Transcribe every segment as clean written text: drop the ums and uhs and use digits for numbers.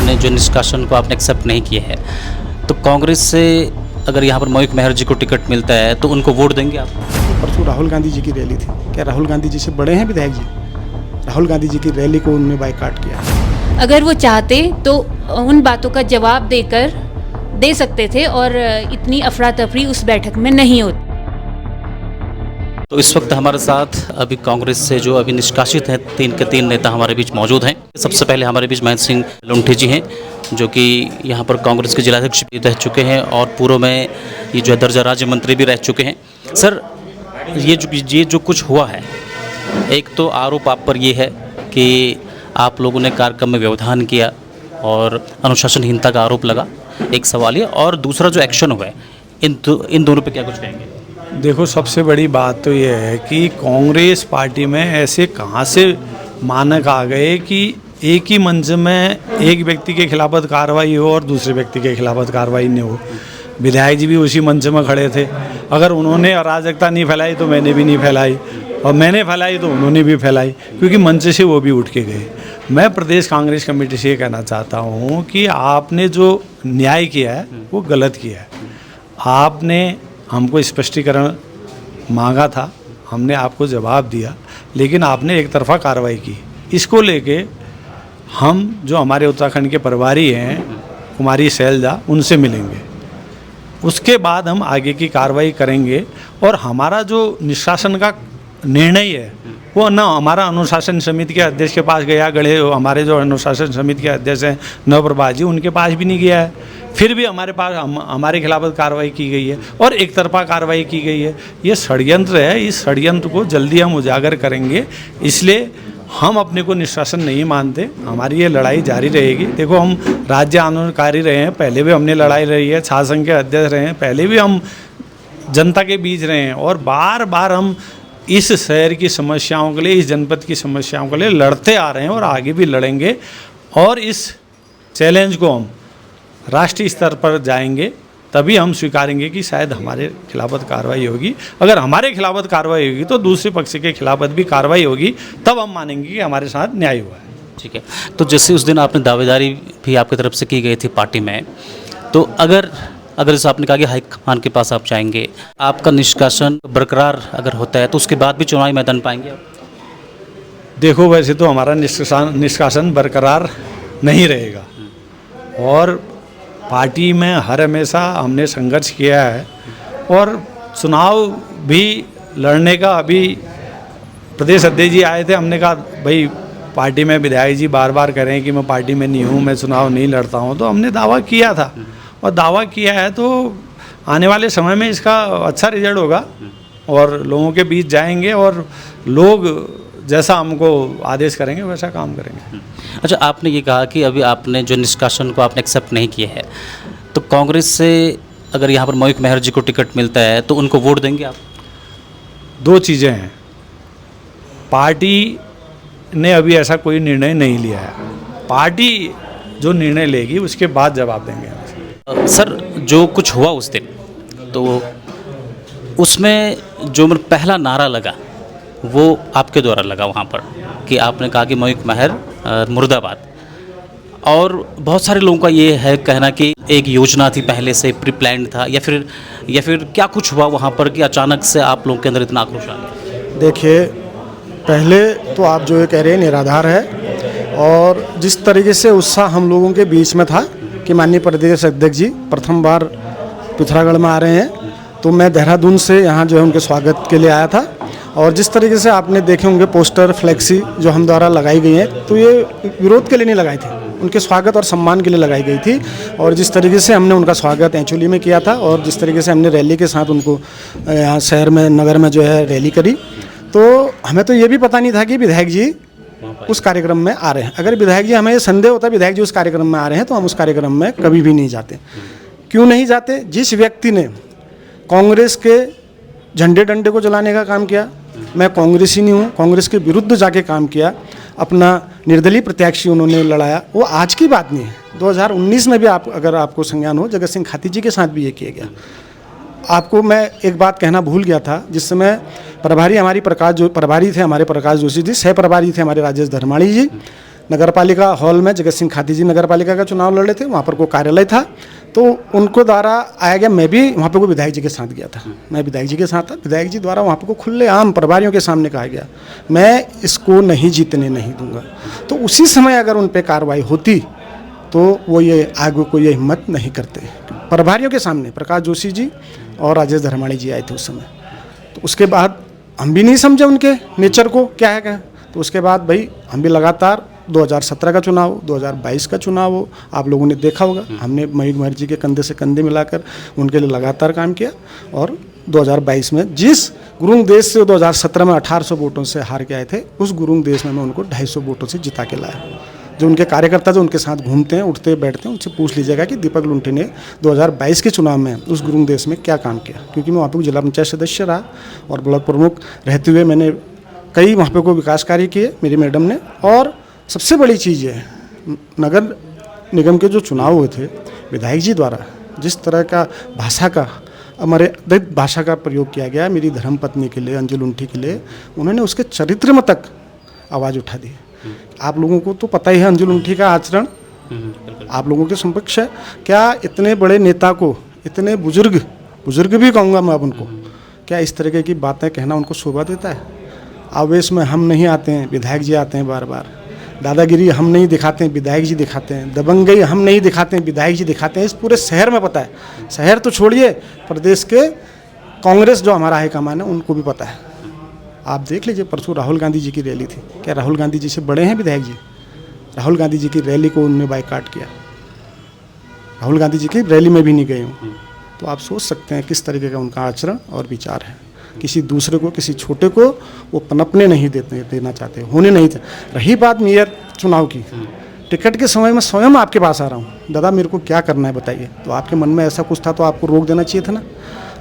आपने जो निष्कासन को आपने एक्सेप्ट नहीं किया है, तो कांग्रेस से अगर यहाँ पर मयूख मेहर जी को टिकट मिलता है तो उनको वोट देंगे आप? परसों राहुल गांधी जी की रैली थी, क्या राहुल गांधी जी से बड़े हैं विधायक जी? राहुल गांधी जी की रैली को उन्होंने बायकॉट किया। अगर वो चाहते तो उन बातों का जवाब दे सकते थे और इतनी अफरा तफरी उस बैठक में नहीं होती। तो इस वक्त हमारे साथ अभी कांग्रेस से जो अभी निष्कासित हैं 3 के 3 नेता हमारे बीच मौजूद हैं। सबसे पहले हमारे बीच महेंद्र सिंह लुंठी जी हैं, जो कि यहाँ पर कांग्रेस के जिलाध्यक्ष भी रह चुके हैं और पूर्व में ये जो है दर्जा राज्य मंत्री भी रह चुके हैं। सर, ये जो कुछ हुआ है, एक तो आरोप आप पर ये है कि आप लोगों ने कार्यक्रम में व्यवधान किया और अनुशासनहीनता का आरोप लगा, एक सवाल ये, और दूसरा जो एक्शन हुआ है, इन दोनों पे क्या कुछ कहेंगे? देखो, सबसे बड़ी बात तो ये है कि कांग्रेस पार्टी में ऐसे कहाँ से मानक आ गए कि एक ही मंच में एक व्यक्ति के खिलाफत कार्रवाई हो और दूसरे व्यक्ति के खिलाफत कार्रवाई नहीं हो। विधायक जी भी उसी मंच में खड़े थे। अगर उन्होंने अराजकता नहीं फैलाई तो मैंने भी नहीं फैलाई, और मैंने फैलाई तो उन्होंने भी फैलाई, क्योंकि मंच से वो भी उठ के गए। मैं प्रदेश कांग्रेस कमेटी से ये कहना चाहता हूँ कि आपने जो न्याय किया है वो गलत किया है। आपने हमको स्पष्टीकरण मांगा था, हमने आपको जवाब दिया, लेकिन आपने एक तरफा कार्रवाई की। इसको लेके हम जो हमारे उत्तराखंड के प्रभारी हैं कुमारी शैलजा, उनसे मिलेंगे। उसके बाद हम आगे की कार्रवाई करेंगे। और हमारा जो निष्कासन का निर्णय है वो ना हमारा अनुशासन समिति के अध्यक्ष के पास गया, हमारे जो अनुशासन समिति के अध्यक्ष हैं नवप्रभा जी, उनके पास भी नहीं गया है। फिर भी हमारे पास हमारे खिलाफ कार्रवाई की गई है और एक तरफा कार्रवाई की गई है। ये षड्यंत्र है, इस षड्यंत्र को जल्दी हम उजागर करेंगे। इसलिए हम अपने को निष्कासन नहीं मानते, हमारी ये लड़ाई जारी रहेगी। देखो, हम राज्य आंदोलनकारी रहे हैं, पहले भी हमने लड़ाई लड़ी है, छात्र संघ के अध्यक्ष रहे हैं, पहले भी हम जनता के बीच रहे हैं, और बार बार हम इस शहर की समस्याओं के लिए, इस जनपद की समस्याओं के लिए लड़ते आ रहे हैं और आगे भी लड़ेंगे। और इस चैलेंज को हम राष्ट्रीय स्तर पर जाएंगे, तभी हम स्वीकारेंगे कि शायद हमारे खिलाफत कार्रवाई होगी। अगर हमारे खिलाफत कार्रवाई होगी तो दूसरे पक्ष के खिलाफत भी कार्रवाई होगी, तब हम मानेंगे कि हमारे साथ न्याय हुआ है। ठीक है, तो जैसे उस दिन आपने दावेदारी भी आपकी तरफ से की गई थी पार्टी में, तो अगर जैसे आपने कहा कि हाईकमान के पास आप जाएंगे, आपका निष्कासन बरकरार अगर होता है तो उसके बाद भी चुनावी मैदान पाएंगे आप? देखो, वैसे तो हमारा निष्कासन बरकरार नहीं रहेगा, और पार्टी में हर हमेशा हमने संघर्ष किया है, और चुनाव भी लड़ने का, अभी प्रदेश अध्यक्ष जी आए थे, हमने कहा भाई पार्टी में विधायक जी बार बार कह रहे हैं कि मैं पार्टी में नहीं हूँ, मैं चुनाव नहीं लड़ता हूँ, तो हमने दावा किया था, और दावा किया है तो आने वाले समय में इसका अच्छा रिजल्ट होगा और लोगों के बीच जाएंगे और लोग जैसा हमको आदेश करेंगे वैसा काम करेंगे। अच्छा, आपने ये कहा कि अभी आपने जो निष्कासन को आपने एक्सेप्ट नहीं किया है, तो कांग्रेस से अगर यहाँ पर मयूख मेहर जी को टिकट मिलता है तो उनको वोट देंगे आप? दो चीज़ें हैं, पार्टी ने अभी ऐसा कोई निर्णय नहीं लिया है, पार्टी जो निर्णय लेगी उसके बाद जवाब देंगे। सर, जो कुछ हुआ उस दिन, तो उसमें जो पहला नारा लगा वो आपके द्वारा लगा वहाँ पर, कि आपने कहा कि मयूख मेहर मुर्दाबाद, और बहुत सारे लोगों का ये है कहना कि एक योजना थी, पहले से प्री प्लान्ड था, या फिर क्या कुछ हुआ वहाँ पर कि अचानक से आप लोगों के अंदर इतना आक्रोश आ गया? देखिए, पहले तो आप जो ये कह रहे हैं निराधार है, और जिस तरीके से उत्साह हम लोगों के बीच में था कि माननीय प्रदेश अध्यक्ष जी प्रथम बार पिथौरागढ़ में आ रहे हैं, तो मैं देहरादून से यहाँ जो है उनके स्वागत के लिए आया था, और जिस तरीके से आपने देखे होंगे पोस्टर फ्लैक्सी जो हम द्वारा लगाई गई हैं, तो ये विरोध के लिए नहीं लगाई थी, उनके स्वागत और सम्मान के लिए लगाई गई थी। और जिस तरीके से हमने उनका स्वागत एंचुली में किया था, और जिस तरीके से हमने रैली के साथ उनको यहाँ शहर में, नगर में जो है रैली करी, तो हमें तो ये भी पता नहीं था कि विधायक जी उस कार्यक्रम में आ रहे हैं। अगर विधायक जी, हमें ये संदेह होता विधायक जी उस कार्यक्रम में आ रहे हैं, तो हम उस कार्यक्रम में कभी भी नहीं जाते। क्यों नहीं जाते? जिस व्यक्ति ने कांग्रेस के झंडे डंडे को जलाने का काम किया, मैं कांग्रेसी नहीं हूँ, कांग्रेस के विरुद्ध जाके काम किया, अपना निर्दलीय प्रत्याशी उन्होंने लड़ाया, वो आज की बात नहीं है। 2019 में भी अगर आपको संज्ञान हो, जगत सिंह खाती जी के साथ भी ये किया गया। आपको मैं एक बात कहना भूल गया था, जिस समय प्रभारी थे हमारे प्रकाश जोशी जी, सह प्रभारी थे हमारे राजेश धर्माणी जी, नगर पालिका हॉल में जगत सिंह खादी जी नगर पालिका का चुनाव लड़ रहे थे, वहाँ पर कोई कार्यालय था, तो उनको द्वारा आया गया। मैं भी वहाँ पर कोई विधायक जी के साथ गया था, मैं विधायक जी के साथ था। विधायक जी द्वारा वहाँ पर को खुले आम प्रभारियों के सामने कहा गया मैं इसको नहीं जीतने नहीं दूंगा। तो उसी समय अगर उन पर कार्रवाई होती तो वो ये आगे को ये हिम्मत नहीं करते। प्रभारियों के सामने प्रकाश जोशी जी और राजेश धर्माणी जी आए थे उस समय। तो उसके बाद हम भी नहीं समझे उनके नेचर को क्या है क्या। तो उसके बाद भाई हम भी लगातार 2017 का चुनाव हो, 2022 का चुनाव हो, आप लोगों ने देखा होगा, हमने मयूर कुमार जी के कंधे से कंधे मिलाकर उनके लिए लगातार काम किया। और 2022 में जिस गुरुंग देश से 2017 में 1800 वोटों से हार के आए थे, उस गुरुंग देश में मैं उनको 250 वोटों से जिता के लाया। जो उनके कार्यकर्ता जो उनके साथ घूमते हैं, उठते बैठते हैं, उनसे पूछ लीजिएगा कि दीपक लुंठी ने 2022 के चुनाव में उस गुरुंग देश में क्या काम किया। क्योंकि मैं वहाँ पर जिला पंचायत सदस्य रहा और ब्लॉक प्रमुख रहते हुए मैंने कई वहाँ पे को विकास कार्य किए मेरी मैडम ने। और सबसे बड़ी चीज़ है, नगर निगम के जो चुनाव हुए थे, विधायक जी द्वारा जिस तरह का भाषा का हमारे दलित भाषा का प्रयोग किया गया मेरी धर्मपत्नी के लिए, अंजू लुंठी के लिए, उन्होंने उसके चरित्र में तक आवाज़ उठा दी। आप लोगों को तो पता ही है अंजू लुंठी का आचरण, आप लोगों के समक्ष है। क्या इतने बड़े नेता को, इतने बुजुर्ग भी कहूँगा मैं अब उनको, क्या इस तरीके की बातें कहना उनको शोभा देता है? आवेश में हम नहीं आते हैं, विधायक जी आते हैं बार बार। दादागिरी हम नहीं दिखाते हैं, विधायक जी दिखाते हैं। दबंगई हम नहीं दिखाते हैं, विधायक जी दिखाते हैं। इस पूरे शहर में पता है, शहर तो छोड़िए, प्रदेश के कांग्रेस जो हमारा हाईकमान है उनको भी पता है। आप देख लीजिए, परसों राहुल गांधी जी की रैली थी, क्या राहुल गांधी जी से बड़े हैं विधायक जी? राहुल गांधी जी की रैली को उन्होंने बाइकाट किया, राहुल गांधी जी की रैली में भी नहीं गए हूँ। तो आप सोच सकते हैं किस तरीके का उनका आचरण और विचार है। किसी दूसरे को, किसी छोटे को वो पनपने नहीं देना चाहते, होने नहीं चाहते। रही बात मेयर चुनाव की, टिकट के समय में स्वयं आपके पास आ रहा हूँ, दादा मेरे को क्या करना है बताइए। तो आपके मन में ऐसा कुछ था तो आपको रोक देना चाहिए था ना।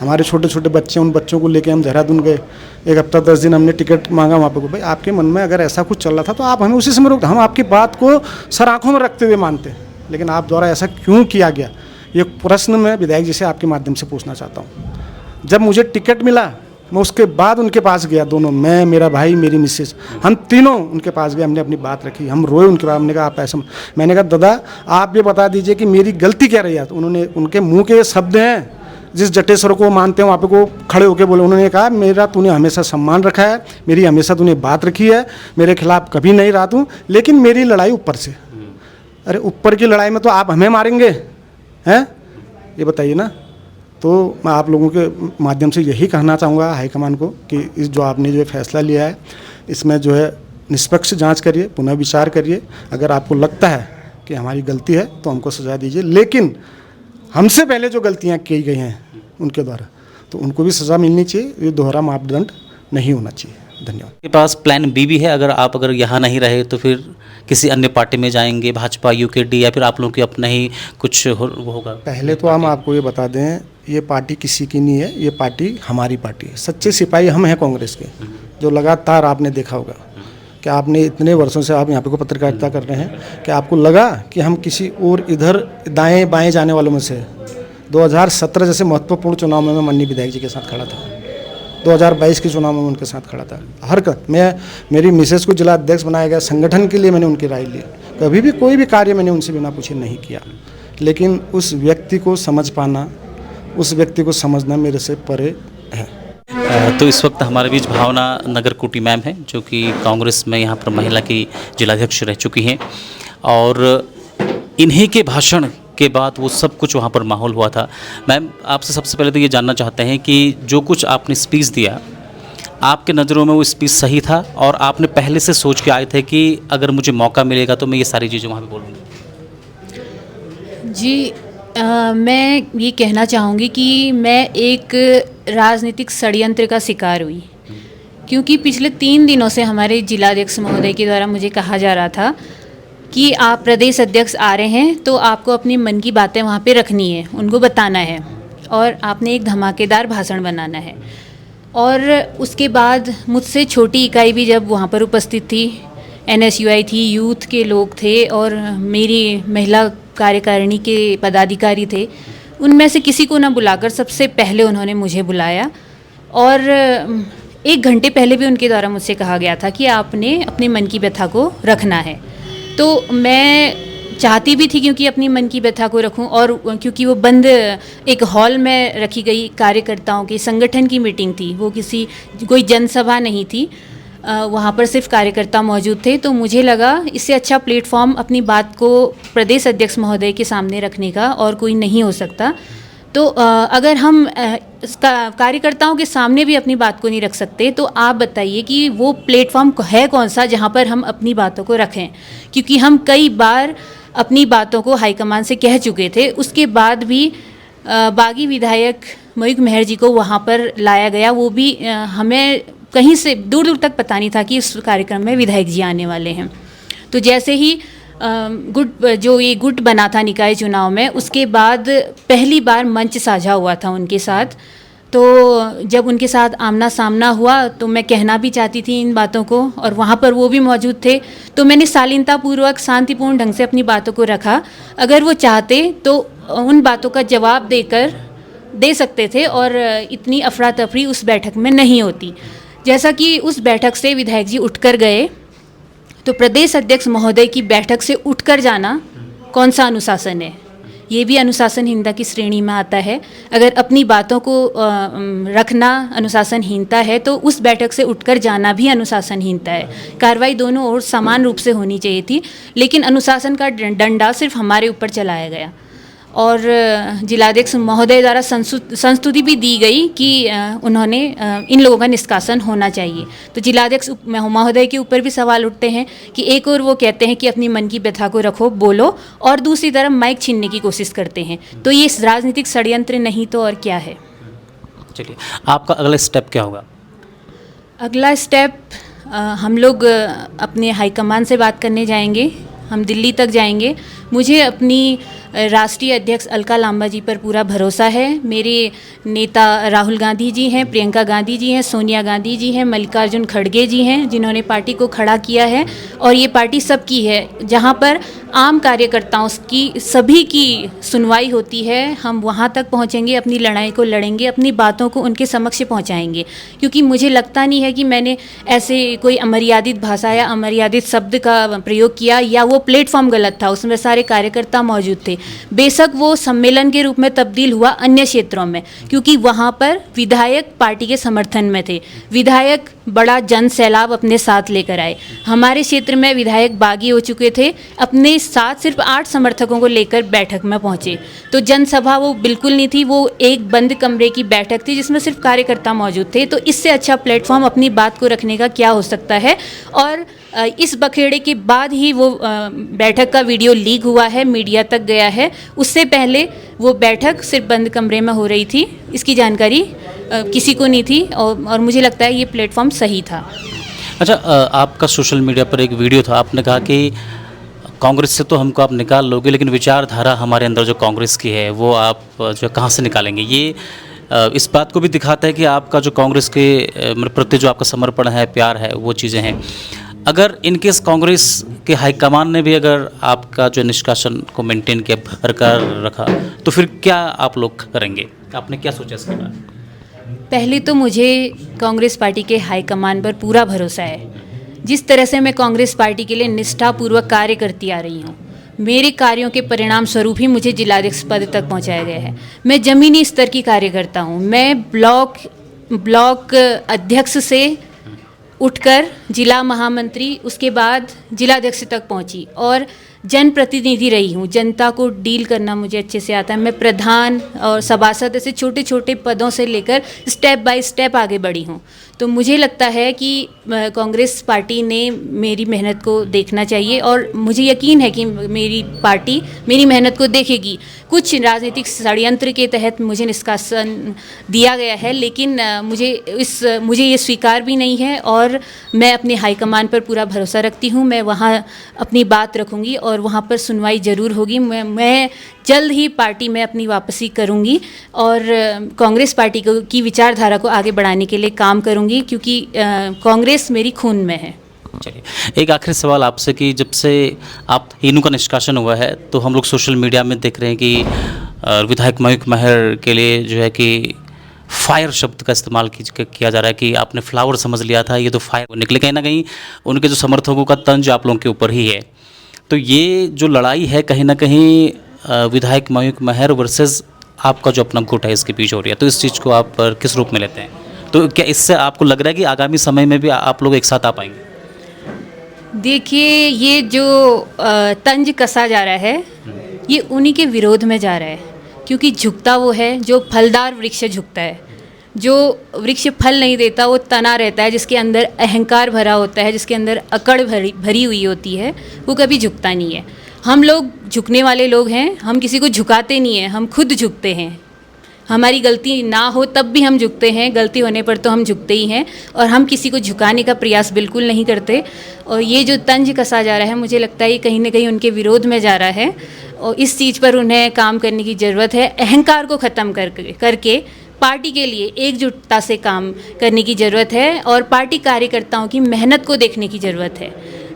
हमारे छोटे छोटे बच्चे, उन बच्चों को लेके हम देहरादून गए, 1 हफ्ता 10 दिन हमने टिकट मांगा वहाँ पे। भाई आपके मन में अगर ऐसा कुछ चल रहा था तो आप हमें उसी समय रोक, हम आपकी बात को सर आँखों में रखते हुए मानते, लेकिन आप द्वारा ऐसा क्यों किया गया, ये प्रश्न मैं विधायक जी से आपके माध्यम से पूछना चाहता हूँ। जब मुझे टिकट मिला मैं उसके बाद उनके पास गया, दोनों, मैं, मेरा भाई, मेरी मिसेज, हम तीनों उनके पास गए, हमने अपनी बात रखी, हम रोए उनके बाद। हमने कहा आप ऐसा, मैंने कहा दादा आप ये बता दीजिए कि मेरी गलती क्या रही है। तो उन्होंने, उनके मुंह के शब्द हैं, जिस जटेश्वर को मानते हैं वहाँ पे को खड़े होकर बोले, उन्होंने कहा मेरा तूने हमेशा सम्मान रखा है, मेरी हमेशा तूने बात रखी है, मेरे खिलाफ कभी नहीं रहा तू, लेकिन मेरी लड़ाई ऊपर से। अरे ऊपर की लड़ाई में तो आप हमें मारेंगे हैं, ये बताइए ना। तो मैं आप लोगों के माध्यम से यही कहना चाहूँगा हाईकमान को कि इस जो आपने जो फैसला लिया है इसमें जो है निष्पक्ष जांच करिए, पुनः विचार करिए। अगर आपको लगता है कि हमारी गलती है तो हमको सजा दीजिए, लेकिन हमसे पहले जो गलतियाँ की गई हैं उनके द्वारा तो उनको भी सज़ा मिलनी चाहिए। ये दोहरा मापदंड नहीं होना चाहिए। धन्यवाद। के पास प्लान बी भी है, अगर यहाँ नहीं रहे तो फिर किसी अन्य पार्टी में जाएंगे, भाजपा, यूकेडी, या फिर आप लोगों की अपना ही कुछ होगा? पहले तो हम आपको ये बता दें, ये पार्टी किसी की नहीं है, ये पार्टी हमारी पार्टी है। सच्चे सिपाही हम हैं कांग्रेस के, जो लगातार आपने देखा होगा कि आपने इतने वर्षों से आप यहाँ पे को पत्रकारिता कर रहे हैं कि आपको लगा कि हम किसी और इधर दाएं बाएं जाने वालों में से। 2017 जैसे महत्वपूर्ण चुनाव में मैं मन्नी विधायक जी के साथ खड़ा था, 2022 के चुनाव में उनके साथ खड़ा था। मैं, मेरी मिसेस को जिला अध्यक्ष बनाया गया, संगठन के लिए मैंने उनकी राय ली। कभी भी कोई भी कार्य मैंने उनसे बिना पूछे नहीं किया, लेकिन उस व्यक्ति को समझ पाना, उस व्यक्ति को समझना मेरे से परे है। तो इस वक्त हमारे बीच भावना नगरकोटी मैम हैं, जो कि कांग्रेस में यहाँ पर महिला की जिलाध्यक्ष रह चुकी हैं, और इन्हीं के भाषण के बाद वो सब कुछ वहाँ पर माहौल हुआ था। मैम, आपसे सबसे पहले तो ये जानना चाहते हैं कि जो कुछ आपने स्पीच दिया, आपके नज़रों में वो स्पीच सही था और आपने पहले से सोच के आए थे कि अगर मुझे मौका मिलेगा तो मैं ये सारी चीज़ें वहाँ पे बोलूँगी? जी, मैं ये कहना चाहूँगी कि मैं एक राजनीतिक षड्यंत्र का शिकार हुई, क्योंकि पिछले 3 दिनों से हमारे जिलाध्यक्ष महोदय के द्वारा मुझे कहा जा रहा था कि आप प्रदेश अध्यक्ष आ रहे हैं तो आपको अपनी मन की बातें वहाँ पे रखनी है, उनको बताना है, और आपने एक धमाकेदार भाषण बनाना है। और उसके बाद मुझसे छोटी इकाई भी जब वहाँ पर उपस्थित थी, NSUI थी, यूथ के लोग थे और मेरी महिला कार्यकारिणी के पदाधिकारी थे, उनमें से किसी को ना बुलाकर सबसे पहले उन्होंने मुझे बुलाया। और 1 घंटे पहले भी उनके द्वारा मुझसे कहा गया था कि आपने अपने मन की व्यथा को रखना है। तो मैं चाहती भी थी क्योंकि अपनी मन की व्यथा को रखूं, और क्योंकि वो बंद एक हॉल में रखी गई कार्यकर्ताओं की संगठन की मीटिंग थी, वो कोई जनसभा नहीं थी, वहाँ पर सिर्फ कार्यकर्ता मौजूद थे। तो मुझे लगा इससे अच्छा प्लेटफॉर्म अपनी बात को प्रदेश अध्यक्ष महोदय के सामने रखने का और कोई नहीं हो सकता। तो अगर हम कार्यकर्ताओं के सामने भी अपनी बात को नहीं रख सकते, तो आप बताइए कि वो प्लेटफॉर्म है कौन सा जहाँ पर हम अपनी बातों को रखें। क्योंकि हम कई बार अपनी बातों को हाईकमान से कह चुके थे, उसके बाद भी बागी विधायक मयूख मेहर जी को वहाँ पर लाया गया, वो भी हमें कहीं से दूर दूर तक पता नहीं था कि इस कार्यक्रम में विधायक जी आने वाले हैं। तो जैसे ही ये गुट बना था निकाय चुनाव में, उसके बाद पहली बार मंच साझा हुआ था उनके साथ। तो जब उनके साथ आमना सामना हुआ तो मैं कहना भी चाहती थी इन बातों को, और वहाँ पर वो भी मौजूद थे। तो मैंने शालीनतापूर्वक शांतिपूर्ण ढंग से अपनी बातों को रखा। अगर वो चाहते तो उन बातों का जवाब दे सकते थे और इतनी अफरा तफरी उस बैठक में नहीं होती। जैसा कि उस बैठक से विधायक जी उठकर गए, तो प्रदेश अध्यक्ष महोदय की बैठक से उठकर जाना कौन सा अनुशासन है? ये भी अनुशासनहीनता की श्रेणी में आता है। अगर अपनी बातों को रखना अनुशासनहीनता है, तो उस बैठक से उठकर जाना भी अनुशासनहीनता है। कार्रवाई दोनों ओर समान रूप से होनी चाहिए थी, लेकिन अनुशासन का डंडा सिर्फ हमारे ऊपर चलाया गया। और जिलाध्यक्ष महोदय द्वारा संस्तुति भी दी गई कि उन्होंने इन लोगों का निष्कासन होना चाहिए। तो जिलाध्यक्ष महोदय के ऊपर भी सवाल उठते हैं कि एक और वो कहते हैं कि अपनी मन की व्यथा को रखो, बोलो, और दूसरी तरफ माइक छीनने की कोशिश करते हैं। तो ये राजनीतिक षड्यंत्र नहीं तो और क्या है। चलिए, आपका अगला स्टेप क्या होगा? अगला स्टेप हम लोग अपने हाईकमान से बात करने जाएंगे, हम दिल्ली तक जाएंगे। मुझे अपनी राष्ट्रीय अध्यक्ष अलका लांबा जी पर पूरा भरोसा है। मेरे नेता राहुल गांधी जी हैं, प्रियंका गांधी जी हैं, सोनिया गांधी जी हैं, मल्लिकार्जुन खड़गे जी हैं, जिन्होंने पार्टी को खड़ा किया है। और ये पार्टी सबकी है, जहाँ पर आम कार्यकर्ताओं की सभी की सुनवाई होती है। हम वहाँ तक पहुँचेंगे, अपनी लड़ाई को लड़ेंगे, अपनी बातों को उनके समक्ष पहुँचाएंगे। क्योंकि मुझे लगता नहीं है कि मैंने ऐसे कोई अमर्यादित भाषा या अमर्यादित शब्द का प्रयोग किया, या वो प्लेटफॉर्म गलत था, उसमें सारे कार्यकर्ता मौजूद थे। बेशक वो सम्मेलन के रूप में तब्दील हुआ अन्य क्षेत्रों में, क्योंकि वहाँ पर विधायक पार्टी के समर्थन में थे, विधायक बड़ा जन सैलाब अपने साथ लेकर आए। हमारे क्षेत्र में विधायक बागी हो चुके थे, अपने साथ सिर्फ 8 समर्थकों को लेकर बैठक में पहुँचे। तो जनसभा वो बिल्कुल नहीं थी, वो एक बंद कमरे की बैठक थी जिसमें सिर्फ कार्यकर्ता मौजूद थे। तो इससे अच्छा प्लेटफॉर्म अपनी बात को रखने का क्या हो सकता है। और इस बखेड़े के बाद ही वो बैठक का वीडियो लीक हुआ है, मीडिया तक गया है। उससे पहले वो बैठक सिर्फ बंद कमरे में हो रही थी, इसकी जानकारी किसी को नहीं थी, और मुझे लगता है ये प्लेटफॉर्म सही था। अच्छा, आपका सोशल मीडिया पर एक वीडियो था, आपने कहा कि कांग्रेस से तो हमको आप निकाल लोगे, लेकिन विचारधारा हमारे अंदर जो कांग्रेस की है वो आप जो कहाँ से निकालेंगे। ये इस बात को भी दिखाता है कि आपका जो कांग्रेस के प्रति जो आपका समर्पण है, प्यार है, वो चीज़ें हैं। अगर इनकेस कांग्रेस के हाईकमान ने भी अगर आपका जो निष्कासन को मेंटेन किया, बरकरार रखा, तो फिर क्या आप लोग करेंगे? आपने क्या सोचा इसके बाद? पहले तो मुझे कांग्रेस पार्टी के हाईकमान पर पूरा भरोसा है। जिस तरह से मैं कांग्रेस पार्टी के लिए निष्ठापूर्वक कार्य करती आ रही हूँ, मेरे कार्यों के परिणाम स्वरूप ही मुझे जिलाध्यक्ष पद तक पहुँचाया गया है। मैं ज़मीनी स्तर की कार्यकर्ता हूँ। मैं ब्लॉक अध्यक्ष से उठकर जिला महामंत्री, उसके बाद जिलाध्यक्ष तक पहुंची और जनप्रतिनिधि रही हूं। जनता को डील करना मुझे अच्छे से आता है। मैं प्रधान और सभासद ऐसे छोटे छोटे पदों से लेकर स्टेप बाय स्टेप आगे बढ़ी हूं। तो मुझे लगता है कि कांग्रेस पार्टी ने मेरी मेहनत को देखना चाहिए, और मुझे यकीन है कि मेरी पार्टी मेरी मेहनत को देखेगी। कुछ राजनीतिक षड्यंत्र के तहत मुझे निष्कासन दिया गया है, लेकिन मुझे ये स्वीकार भी नहीं है, और मैं अपने हाईकमान पर पूरा भरोसा रखती हूँ। मैं वहाँ अपनी बात रखूँगी और वहाँ पर सुनवाई ज़रूर होगी। मैं जल्द ही पार्टी में अपनी वापसी करूँगी और कांग्रेस पार्टी की विचारधारा को आगे बढ़ाने के लिए काम करूँगी, क्योंकि कांग्रेस मेरी खून में है। चलिए, एक आखिरी सवाल आपसे कि जब से आप तीनों का निष्कासन हुआ है, तो हम लोग सोशल मीडिया में देख रहे हैं कि विधायक मयूख मेहर के लिए जो है कि फायर शब्द का इस्तेमाल किया जा रहा है कि आपने फ्लावर समझ लिया था, ये तो फायर निकले। कहीं ना कहीं उनके जो समर्थकों का तंज आप लोगों के ऊपर ही है। तो ये जो लड़ाई है कहीं ना कहीं विधायक मयूख महर वर्सेस आपका जो अपना गुट है इसके बीच हो रही है, तो इस चीज़ को आप किस रूप में लेते हैं? तो क्या इससे आपको लग रहा है कि आगामी समय में भी आप लोग एक साथ आ पाएंगे? देखिए, ये जो तंज कसा जा रहा है ये उन्हीं के विरोध में जा रहा है, क्योंकि झुकता वो है जो फलदार वृक्ष झुकता है। जो वृक्ष फल नहीं देता वो तना रहता है, जिसके अंदर अहंकार भरा होता है, जिसके अंदर अकड़ भरी हुई होती है, वो कभी झुकता नहीं है। हम लोग झुकने वाले लोग हैं, हम किसी को झुकाते नहीं हैं, हम खुद झुकते हैं। हमारी गलती ना हो तब भी हम झुकते हैं, गलती होने पर तो हम झुकते ही हैं, और हम किसी को झुकाने का प्रयास बिल्कुल नहीं करते। और ये जो तंज कसा जा रहा है, मुझे लगता है ये कहीं ना कहीं उनके विरोध में जा रहा है, और इस चीज़ पर उन्हें काम करने की ज़रूरत है। अहंकार को ख़त्म करके पार्टी के लिए एकजुटता से काम करने की ज़रूरत है, और पार्टी कार्यकर्ताओं की मेहनत को देखने की ज़रूरत है।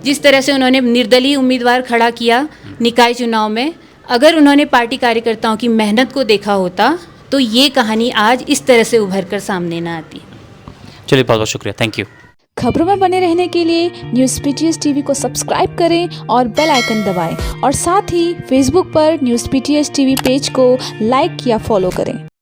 जिस तरह से उन्होंने निर्दलीय उम्मीदवार खड़ा किया निकाय चुनाव में, अगर उन्होंने पार्टी कार्यकर्ताओं की मेहनत को देखा होता तो ये कहानी आज इस तरह से उभर कर सामने ना आती। चलिए, बहुत बहुत शुक्रिया, थैंक यू। खबरों में बने रहने के लिए न्यूज़ पीटीएस टीवी को सब्सक्राइब करें और बेल आइकन दबाएं, और साथ ही फेसबुक पर न्यूज़ पीटीएस टीवी पेज को लाइक या फॉलो करें।